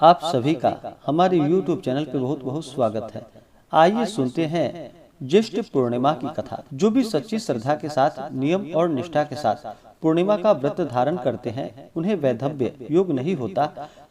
आप सभी का हमारे YouTube चैनल पे बहुत बहुत स्वागत है। आइए सुनते हैं ज्येष्ठ पूर्णिमा की कथा। जो भी सच्ची श्रद्धा के साथ, नियम और निष्ठा के साथ पूर्णिमा का व्रत धारण करते हैं, उन्हें वैधव्य योग नहीं होता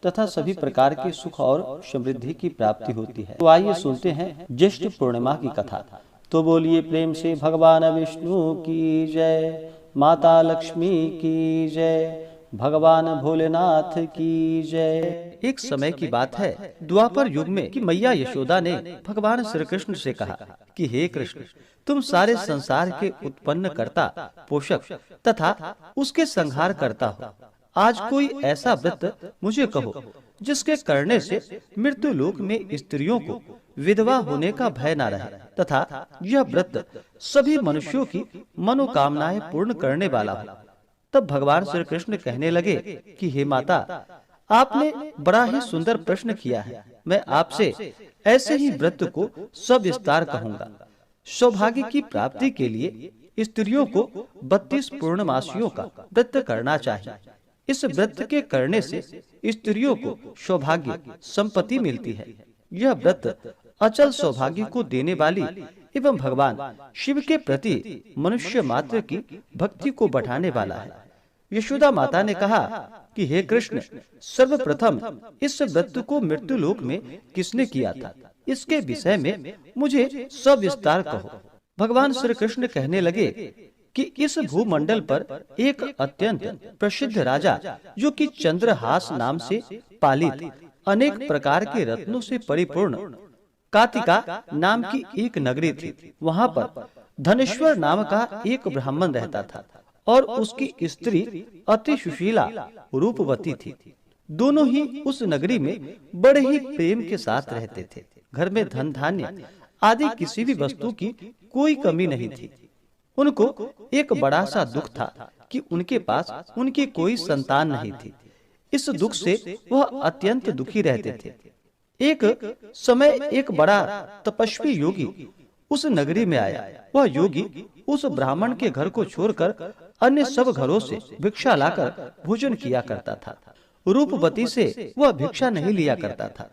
तथा सभी प्रकार के सुख और समृद्धि की प्राप्ति होती है। तो आइए सुनते हैं ज्येष्ठ पूर्णिमा की कथा। तो बोलिए प्रेम से भगवान विष्णु की जय, माता लक्ष्मी की जय, भगवान भोलेनाथ की जय। एक समय की बात है, द्वापर युग में कि मैया यशोदा ने भगवान श्री कृष्ण से कहा कि हे कृष्ण, तुम सारे संसार के उत्पन्न करता, पोषक तथा उसके संहार करता हो। आज कोई ऐसा व्रत मुझे कहो जिसके करने से मृत्यु लोक में स्त्रियों को विधवा होने का भय न रहे तथा यह व्रत सभी मनुष्यों की मनोकामनाएं पूर्ण करने वाला हो। तब भगवान श्री कृष्ण कहने लगे कि हे माता, आपने बड़ा ही सुंदर प्रश्न किया है। मैं आपसे ऐसे ही व्रत को सविस्तार कहूंगा। सौभाग्य की प्राप्ति के लिए स्त्रियों को 32 पूर्णमासियों का व्रत करना चाहिए। इस व्रत के करने से स्त्रियों को सौभाग्य संपत्ति मिलती है। यह व्रत अचल सौभाग्य को देने वाली एवं भगवान शिव के प्रति मनुष्य मात्र की भक्ति को बढ़ाने वाला है। यशोदा माता ने कहा कि हे कृष्ण, सर्वप्रथम इस व्रत को मृत्यु लोक में किसने किया था, इसके विषय में मुझे सविस्तार कहो। भगवान श्री कृष्ण कहने लगे कि इस भूमंडल पर एक अत्यंत प्रसिद्ध राजा, जो कि चंद्रहास नाम से पालित अनेक प्रकार के रत्नों से परिपूर्ण कातिका नाम की एक नगरी थी। वहाँ पर धनेश्वर नाम का एक ब्राह्मण रहता था और उसकी स्त्री अति सुशीला रूपवती थी। दोनों ही उस नगरी में बड़े ही प्रेम के साथ रहते थे। घर में धन धान्य आदि किसी भी वस्तु की कोई कमी नहीं थी। उनको एक बड़ा सा दुख था कि उनके पास उनकी कोई संतान नहीं थी। इस दुख से वह अत्यंत दुखी रहते थे। एक समय एक बड़ा तपस्वी योगी उस नगरी में आया। वह योगी उस ब्राह्मण के घर को छोड़कर अन्य सब घरों से भिक्षा लाकर भोजन किया करता था। रूपवती से वह भिक्षा नहीं लिया करता था।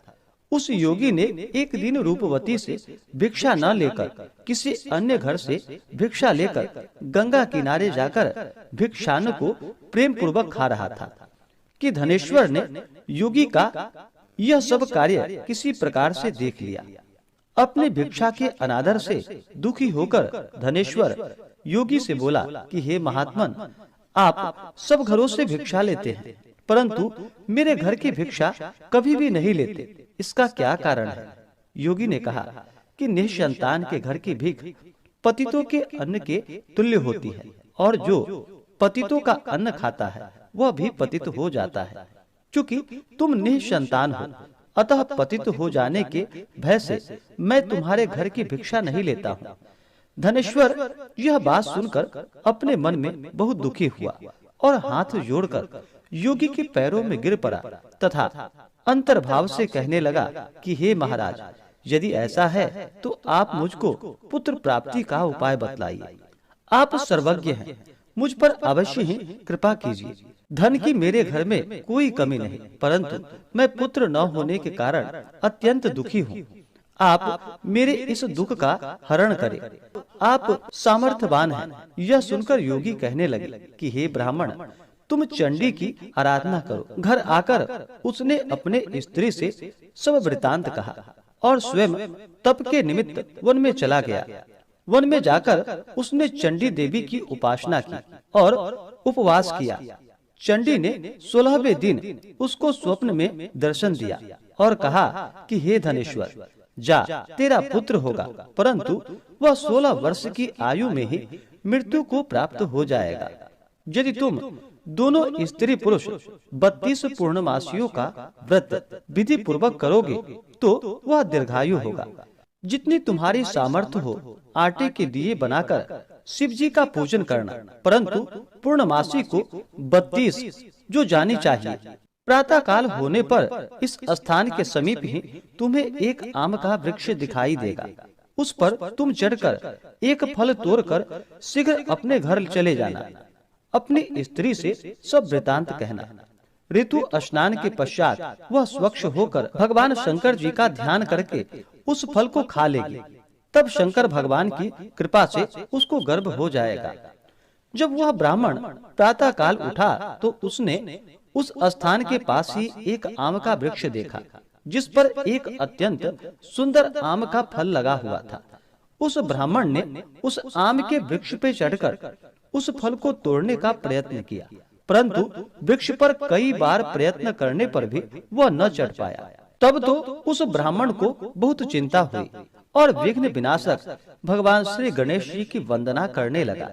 उस योगी ने एक दिन रूपवती से भिक्षा न लेकर किसी अन्य घर से भिक्षा लेकर गंगा किनारे जाकर भिक्षान्न को प्रेम पूर्वक खा रहा था कि धनेश्वर ने योगी का यह सब कार्य किसी प्रकार से देख लिया। अपने भिक्षा के अनादर से दुखी होकर धनेश्वर योगी से बोला कि हे महात्मन, आप सब घरों से भिक्षा लेते हैं, परंतु मेरे घर की भिक्षा कभी भी नहीं लेते। इसका क्या कारण है? योगी ने कहा कि निसंतान के घर की भीख पतितों के अन्न के तुल्य होती है, और जो पतितों का अन्न खाता है वह भी पतित हो जाता है। क्योंकि तुम निसंतान हो, अतः पतित हो जाने के भय से मैं तुम्हारे घर की भिक्षा नहीं लेता हूँ। धनेश्वर यह बात सुनकर अपने मन में बहुत दुखी हुआ और हाथ जोड़कर योगी के पैरों में गिर पड़ा तथा अंतर्भाव से कहने लगा कि हे महाराज, यदि ऐसा है तो आप मुझको पुत्र प्राप्ति का उपाय बतलाइए। आप सर्वज्ञ हैं, मुझ पर अवश्य ही कृपा कीजिए। धन की मेरे घर में कोई कमी नहीं, परंतु मैं पुत्र न होने के कारण अत्यंत दुखी हूँ। आप मेरे इस दुख का हरण करें। आप सामर्थ्यवान हैं। यह सुनकर योगी कहने लगे कि हे ब्राह्मण, तुम चंडी की आराधना करो। घर आकर उसने अपने स्त्री से सब वृतांत कहा और स्वयं तप के निमित्त वन में चला गया। वन में जाकर उसने चंडी देवी की उपासना की और उपवास किया। चंडी ने 16वें दिन उसको स्वप्न में दर्शन दिया और कहा कि हे धनेश्वर, जा, तेरा पुत्र होगा, परंतु वह 16 वर्ष की आयु में ही मृत्यु को प्राप्त हो जाएगा। यदि तुम दोनों स्त्री पुरुष 32 पूर्णमासियों का व्रत विधि पूर्वक करोगे तो वह दीर्घायु होगा। जितनी तुम्हारी सामर्थ्य हो, आटे के दिए बनाकर शिव जी का पूजन करना, परंतु पूर्णमासी को 32 जो जानी चाहिए। प्रातः काल होने पर इस स्थान के समीप ही तुम्हें एक आम का वृक्ष दिखाई देगा। उस पर तुम चढ़कर एक फल तोड़कर शीघ्र अपने घर चले जाना। अपनी स्त्री से सब वृतांत कहना। ऋतु स्नान के पश्चात वह स्वच्छ होकर भगवान शंकर जी का ध्यान करके उस फल को खा लेगी। तब शंकर भगवान की कृपा से उसको गर्भ हो जाएगा। जब वह ब्राह्मण प्रातः काल उठा तो उसने उस स्थान के पास ही एक आम का वृक्ष देखा, जिस पर एक अत्यंत सुंदर आम का फल लगा हुआ था। उस ब्राह्मण ने उस आम के वृक्ष पे चढ़कर उस फल को तोड़ने का प्रयत्न किया, परंतु वृक्ष पर कई बार प्रयत्न करने पर भी वह न चढ़ पाया। तब तो उस ब्राह्मण को बहुत चिंता हुई और विघ्न विनाशक भगवान श्री गणेश जी की वंदना करने लगा।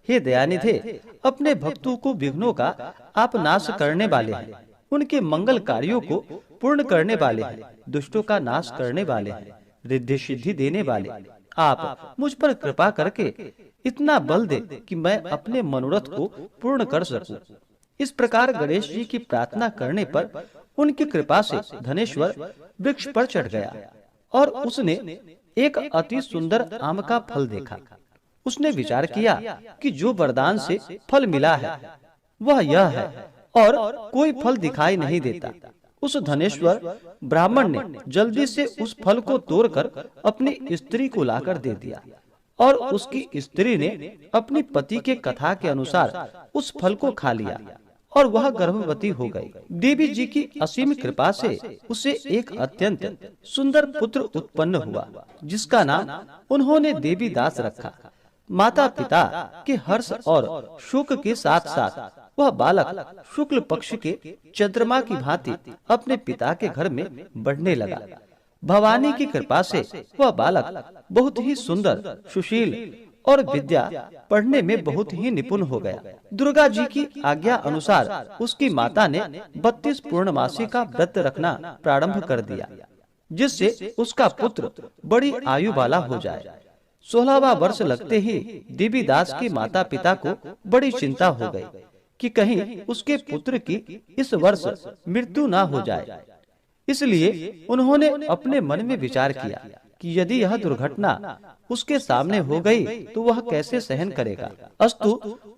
हे दयानिधे, अपने भक्तों को विघ्नों का आप नाश करने वाले हैं, उनके मंगल कार्यों को पूर्ण करने वाले हैं, दुष्टों का नाश करने वाले हैं, रिद्धि सिद्धि देने वाले। आप मुझ पर कृपा करके इतना बल दे कि मैं अपने मनोरथ को पूर्ण कर सकूं। इस प्रकार गणेश जी की प्रार्थना करने पर उनकी कृपा से धनेश्वर वृक्ष पर चढ़ गया और उसने एक अति सुंदर आम का फल देखा। उसने विचार किया कि जो वरदान से फल मिला है वह यह है और कोई फल दिखाई नहीं देता। उस धनेश्वर ब्राह्मण ने जल्दी से उस फल को तोड़कर अपनी स्त्री को लाकर दे दिया और उसकी स्त्री ने अपनी पति के कथा के अनुसार उस फल को खा लिया और वह गर्भवती हो गई। देवी जी की असीम कृपा से उसे एक अत्यंत सुंदर पुत्र उत्पन्न हुआ, जिसका नाम उन्होंने देवी दास रखा। माता पिता के हर्ष और शोक के साथ साथ वह बालक शुक्ल पक्ष के चंद्रमा की भांति अपने पिता के घर में बढ़ने लगा। भवानी की कृपा से वह बालक बहुत ही सुंदर, सुशील और विद्या पढ़ने में बहुत ही निपुण हो गया। दुर्गा जी की आज्ञा अनुसार उसकी माता ने 32 पूर्णमासी का व्रत रखना प्रारंभ कर दिया, जिससे उसका पुत्र बड़ी आयु वाला हो जाए। 16वां वर्ष लगते ही देवी दास के माता पिता को बड़ी चिंता हो गई कि कहीं उसके पुत्र की इस वर्ष मृत्यु ना हो जाए। इसलिए उन्होंने अपने मन में विचार किया कि यदि यह दुर्घटना उसके सामने हो गई तो वह कैसे सहन करेगा। अस्तु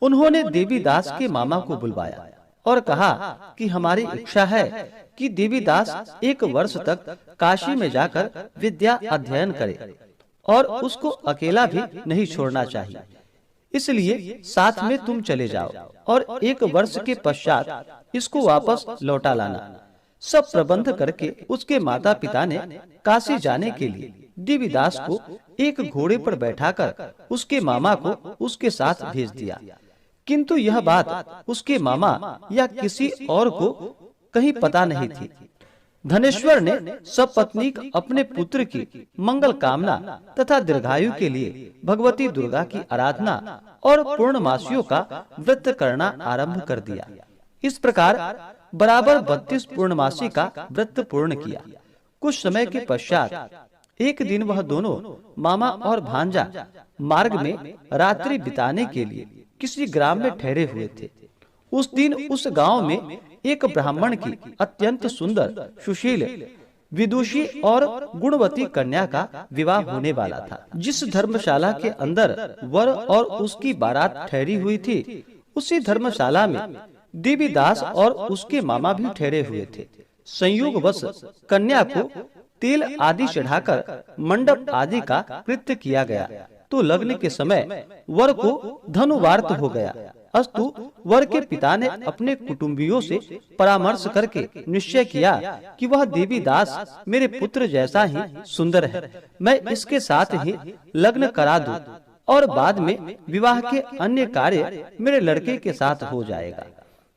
उन्होंने देवी दास के मामा को बुलवाया और कहा कि हमारी इच्छा है कि देवी दास 1 वर्ष तक काशी में जाकर विद्या अध्ययन करे और उसको अकेला भी नहीं छोड़ना चाहिए। इसलिए साथ में तुम चले जाओ और 1 वर्ष के पश्चात इसको वापस लौटा लाना। सब प्रबंध करके उसके माता पिता ने काशी जाने के लिए देवीदास को एक घोड़े पर बैठाकर उसके मामा को उसके साथ भेज दिया। किंतु यह बात उसके मामा या किसी और को कहीं पता नहीं थी। धनेश्वर ने सपत्नीक अपने पुत्र की मंगल कामना तथा दीर्घायु के लिए भगवती दुर्गा की आराधना और पूर्णमासियों का व्रत करना आरंभ कर दिया। इस प्रकार बराबर 32 पूर्णमासी का व्रत पूर्ण किया। कुछ समय के पश्चात एक दिन वह दोनों मामा और भांजा मार्ग में रात्रि बिताने के लिए किसी ग्राम में ठहरे हुए थे। उस दिन उस गांव में एक ब्राह्मण की अत्यंत सुंदर, सुशील, विदुषी और गुणवती कन्या का विवाह होने वाला था। जिस धर्मशाला के अंदर वर और उसकी बारात ठहरी हुई थी, उसी धर्मशाला में देवीदास और उसके मामा भी ठहरे हुए थे। संयोगवश कन्या को तेल आदि चढ़ाकर मंडप आदि का कृत्य किया गया तो लग्न के समय वर को धनुवार्त हो गया। अस्तु वर के पिता ने अपने कुटुंबियों से परामर्श करके निश्चय किया कि वह देवीदास मेरे पुत्र जैसा ही सुंदर है, मैं इसके साथ ही लग्न करा दूं और बाद में विवाह के अन्य कार्य मेरे लड़के के साथ हो जाएगा।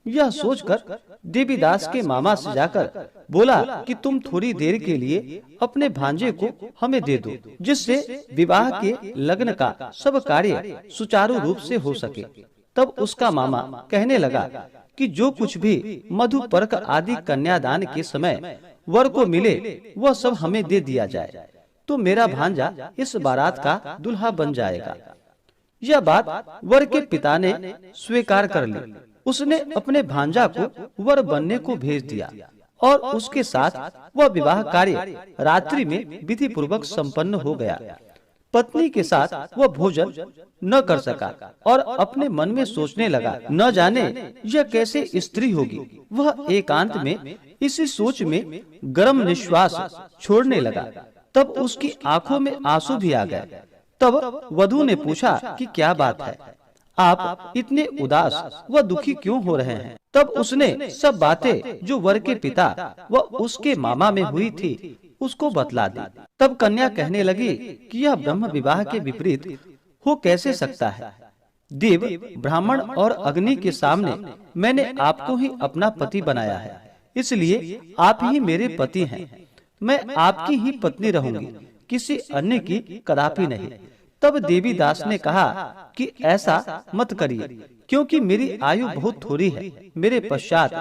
यह सोचकर देवीदास के मामा से जाकर बोला कि तुम थोड़ी देर के लिए अपने भांजे को हमें दे दो, जिससे विवाह के लग्न का सब कार्य सुचारू रूप से हो सके। तब उसका मामा कहने लगा कि जो कुछ भी मधुपर्क आदि कन्यादान के समय वर को मिले वह सब हमें दे दिया जाए, तो मेरा भांजा इस बारात का दुल्हा बन जाएगा। यह बात वर के पिता ने स्वीकार कर ली। उसने अपने भांजा को वर बनने को भेज दिया और उसके साथ वह विवाह कार्य रात्रि में विधि पूर्वक संपन्न हो गया। पत्नी के साथ वह भोजन न कर सका और अपने मन में सोचने लगा, न जाने यह कैसे स्त्री होगी। वह एकांत में इसी सोच में गर्म निश्वास छोड़ने लगा। तब उसकी आंखों में आंसू भी आ गए। तब वधू ने पूछा कि क्या बात है, आप इतने उदास व दुखी क्यों हो रहे हैं? तब उसने सब बातें जो वर के पिता व उसके मामा में हुई थी उसको बतला दी। तब कन्या कहने लगी कि यह ब्रह्म विवाह के विपरीत हो कैसे सकता है? देव, ब्राह्मण और अग्नि के सामने मैंने आपको ही अपना पति बनाया है, इसलिए आप ही मेरे पति हैं। मैं आपकी ही पत्नी रहूंगी, किसी अन्य की कदापि नहीं। तब देवी दास ने कहा कि ऐसा मत करिए, क्योंकि मेरी आयु बहुत थोड़ी है। मेरे पश्चात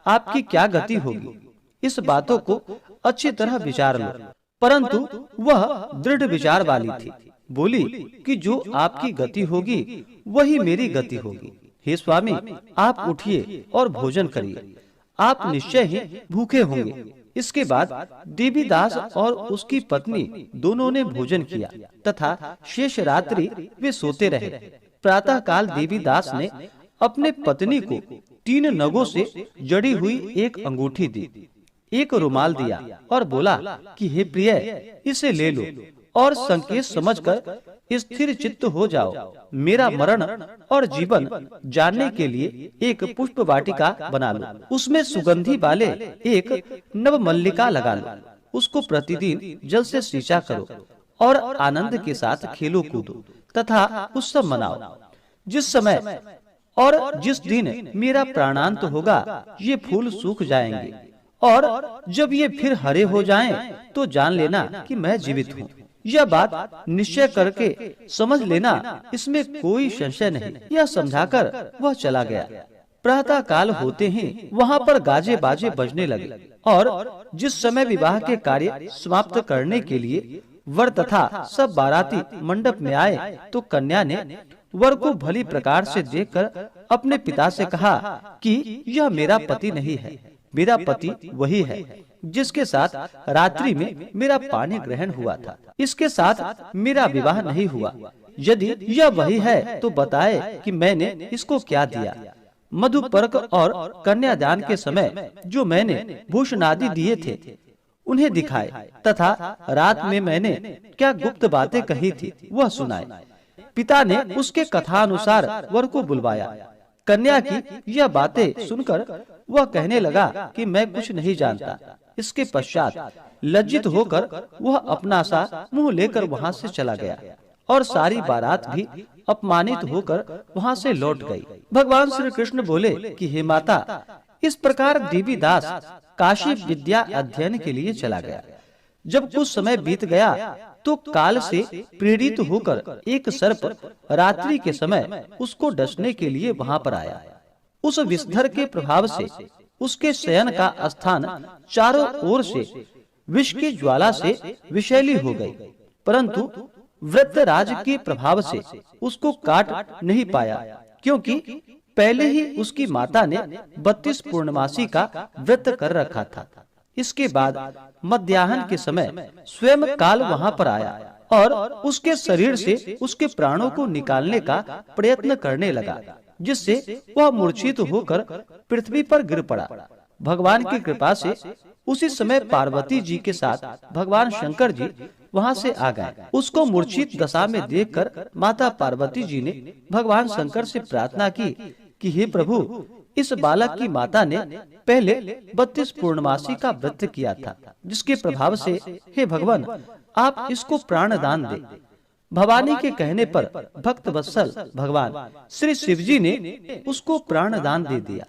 आपकी क्या गति होगी, इस बातों को अच्छी तरह विचार लो। परंतु वह दृढ़ विचार वाली थी। बोली कि जो आपकी गति होगी वही मेरी गति होगी। हे स्वामी, आप उठिए और भोजन करिए, आप निश्चय ही भूखे होंगे। इसके बाद देवीदास और उसकी पत्नी दोनों ने भोजन किया तथा शेष रात्रि वे सोते रहे। प्रातः काल देवीदास ने अपने पत्नी को 3 नगों से जड़ी हुई एक अंगूठी दी, एक रुमाल दिया और बोला कि हे प्रिय, इसे ले लो और संकेत समझकर स्थिर चित्त हो जाओ। मेरा मरण और जीवन जानने के लिए एक पुष्प वाटिका बना लो, उसमें सुगंधी वाले एक नव मल्लिका लगा लो, उसको प्रतिदिन जल से सींचा करो और आनंद के साथ खेलो कूदो तथा उत्सव मनाओ। जिस समय और जिस दिन मेरा प्राणांत होगा ये फूल सूख जाएंगे, और जब ये फिर हरे हो जाएं, तो जान लेना कि मैं जीवित हूँ। यह बात निश्चय करके समझ लेना, इसमें कोई संशय नहीं। यह समझाकर वह चला गया। प्रातः काल होते ही वहाँ पर गाजे बाजे बजने लगे और जिस समय विवाह के कार्य समाप्त करने के लिए वर तथा सब बाराती मंडप में आए, तो कन्या ने वर को भली प्रकार से देखकर अपने पिता से कहा कि यह मेरा पति नहीं है, मेरा पति वही है जिसके साथ रात्रि में मेरा पानी ग्रहण हुआ था। इसके साथ मेरा विवाह नहीं हुआ। यदि यह वही है तो बताए कि मैंने इसको क्या दिया। मधुपर्क और कन्यादान के समय जो मैंने भूषण आदि दिए थे उन्हें दिखाए तथा रात में मैंने क्या गुप्त बातें कही थी वह सुनाए। पिता ने उसके कथानुसार वर को बुलवाया। कन्या की यह बातें सुनकर वह कहने लगा कि मैं कुछ नहीं जानता। इसके पश्चात लज्जित होकर वह अपना सा मुंह लेकर वहाँ से चला गया और सारी बारात भी अपमानित होकर वहाँ से लौट गई। भगवान श्री कृष्ण बोले कि हे माता, इस प्रकार देवीदास काशी विद्या अध्ययन के लिए चला गया। जब कुछ समय बीत गया तो काल से प्रेरित होकर एक सर्प रात्रि के समय उसको डसने के लिए वहाँ पर आया। उस विषधर के प्रभाव से उसके शयन का स्थान चारों ओर से विष की ज्वाला से विषैली हो गई, परंतु वृत्रराज के प्रभाव से उसको काट नहीं पाया, क्योंकि पहले ही उसकी माता ने 32 पूर्णमासी का व्रत कर रखा था। इसके बाद मध्याह्न के समय स्वयं काल वहाँ पर आया और उसके शरीर से उसके प्राणों को निकालने का प्रयत्न करने लगा, जिससे वह मूर्छित होकर पृथ्वी पर गिर पड़ा। भगवान की कृपा से उसी समय पार्वती जी के साथ भगवान शंकर जी वहाँ से आ गए। उसको मूर्छित दशा में देखकर माता पार्वती जी ने भगवान शंकर से प्रार्थना की कि हे प्रभु, इस बालक की माता ने पहले 32 पूर्णमासी का व्रत किया था, जिसके प्रभाव से हे भगवान आप इसको प्राण दान दे। भवानी के कहने पर भक्त वत्सल भगवान श्री शिव जी ने उसको प्राण दान दे दिया।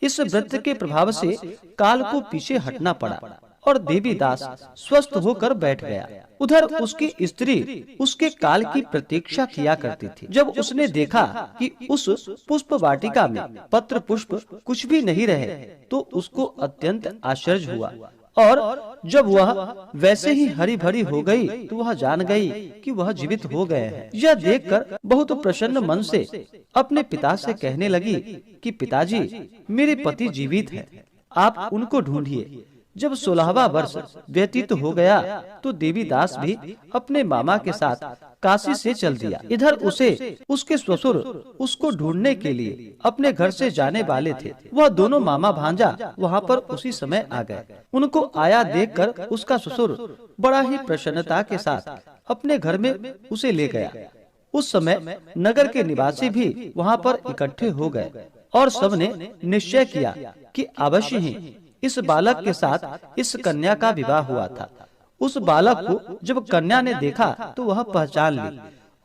इस व्रत के प्रभाव से काल को पीछे हटना पड़ा और देवीदास स्वस्थ होकर बैठ गया। उधर उसकी स्त्री उसके काल की प्रतीक्षा किया करती थी। जब उसने देखा कि उस पुष्प वाटिका में पत्र पुष्प कुछ भी नहीं रहे, तो उसको अत्यंत आश्चर्य हुआ और जब वह वैसे ही हरी भरी हो गई तो वह जान गई कि वह जीवित हो गए हैं। यह देखकर बहुत प्रसन्न मन से अपने पिता से कहने लगी कि पिताजी, मेरे पति जीवित हैं, आप उनको ढूंढिए। जब 16वां वर्ष व्यतीत हो गया तो देवीदास भी अपने मामा के साथ काशी से चल दिया। इधर उसके ससुर उसको ढूंढने के लिए अपने घर से जाने वाले थे। वह दोनों मामा भांजा वहाँ पर उसी समय आ गए। उनको आया देखकर उसका ससुर बड़ा ही प्रसन्नता के साथ अपने घर में उसे ले गया। उस समय नगर के निवासी भी वहाँ पर इकट्ठे हो गए और सबने निश्चय किया कि अवश्य ही इस बालक के साथ इस कन्या का विवाह हुआ था। उस बालक को जब कन्या ने देखा तो वह पहचान ली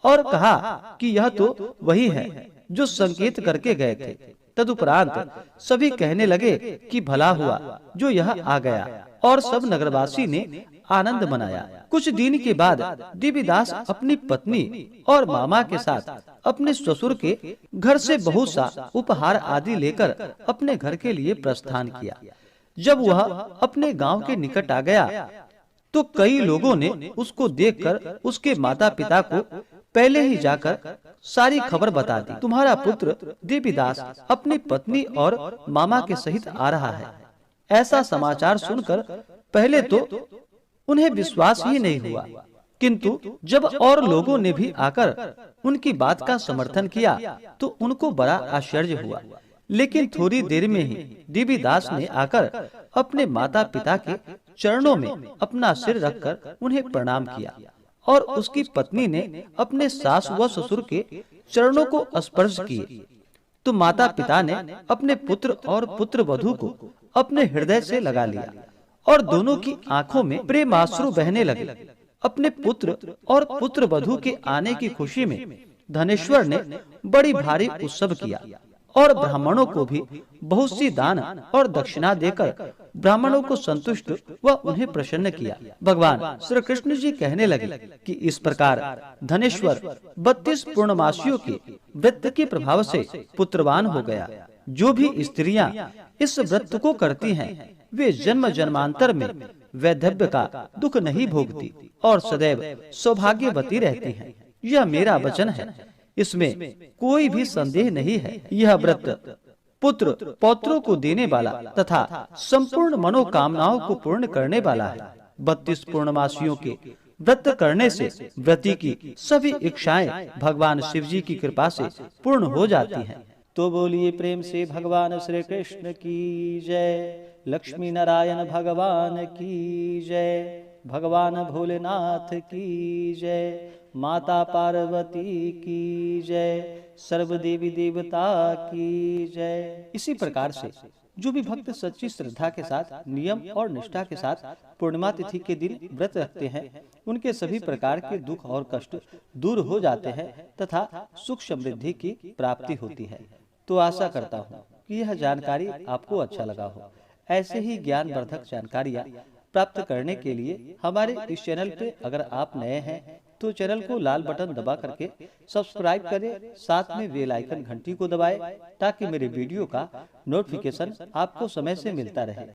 और कहा कि यह तो वही है जो संकेत करके गए थे। तदुपरांत सभी कहने लगे कि भला हुआ जो यह आ गया, और सब नगरवासी ने आनंद मनाया। कुछ दिन के बाद देवीदास अपनी पत्नी और मामा के साथ अपने ससुर के घर से बहुत सा उपहार आदि लेकर अपने घर के लिए प्रस्थान किया। जब वह अपने गांव के निकट आ गया तो कई लोगों ने उसको देखकर उसके माता पिता को पहले ही जाकर सारी खबर बता दी। तुम्हारा पुत्र देवीदास अपनी पत्नी और मामा के सहित आ रहा है। ऐसा समाचार सुनकर पहले तो उन्हें विश्वास ही नहीं हुआ, किंतु जब और लोगों ने भी आकर उनकी बात का समर्थन किया तो उनको बड़ा आश्चर्य हुआ। लेकिन थोड़ी देर में ही देवीदास ने आकर अपने माता पिता के चरणों में अपना सिर रखकर उन्हें प्रणाम किया और उसकी पत्नी ने अपने सास व ससुर के चरणों को स्पर्श किए तो माता पिता ने अपने पुत्र और पुत्र वधू को अपने हृदय से लगा लिया और दोनों की आंखों में प्रेमाश्रु बहने लगे। अपने पुत्र और पुत्र वधू के आने की खुशी में धनेश्वर ने बड़ी भारी उत्सव किया और ब्राह्मणों को भी बहुत सी दान और दक्षिणा देकर ब्राह्मणों को संतुष्ट व उन्हें प्रसन्न किया। भगवान श्री कृष्ण जी कहने लगे कि इस प्रकार धनेश्वर 32 पूर्णमासियों के व्रत के प्रभाव से पुत्रवान हो गया। जो भी स्त्रियां इस व्रत को करती हैं वे जन्म जन्मांतर में वैधव्य का दुख नहीं भोगती और सदैव सौभाग्यवती रहती हैं। यह मेरा वचन है, इसमें कोई भी संदेह नहीं है। यह व्रत पुत्र पौत्रों को देने वाला तथा संपूर्ण मनोकामनाओं को पूर्ण करने वाला है। 32 पूर्णमासियों के व्रत करने से व्रती की सभी इच्छाएं भगवान शिव जी की कृपा से पूर्ण हो जाती हैं। तो बोलिए प्रेम से भगवान श्री कृष्ण की जय। लक्ष्मी नारायण भगवान की जय। भगवान भोलेनाथ की जय। माता पार्वती की जय। सर्व देवी देवता की जय। इसी प्रकार से जो भी भक्त सच्ची श्रद्धा के साथ नियम और निष्ठा के साथ पूर्णिमा तिथि के दिन व्रत रखते हैं उनके सभी प्रकार के दुख और कष्ट दूर हो जाते हैं तथा सुख समृद्धि की प्राप्ति होती है। तो आशा करता हूँ कि यह जानकारी आपको अच्छा लगा हो। ऐसे ही ज्ञानवर्धक जानकारियाँ प्राप्त करने के लिए हमारे इस चैनल पे अगर आप नए हैं तो चैनल को लाल बटन दबा करके सब्सक्राइब करें, साथ में बेल आइकन घंटी को दबाएं ताकि मेरे वीडियो का नोटिफिकेशन आपको समय से मिलता रहे।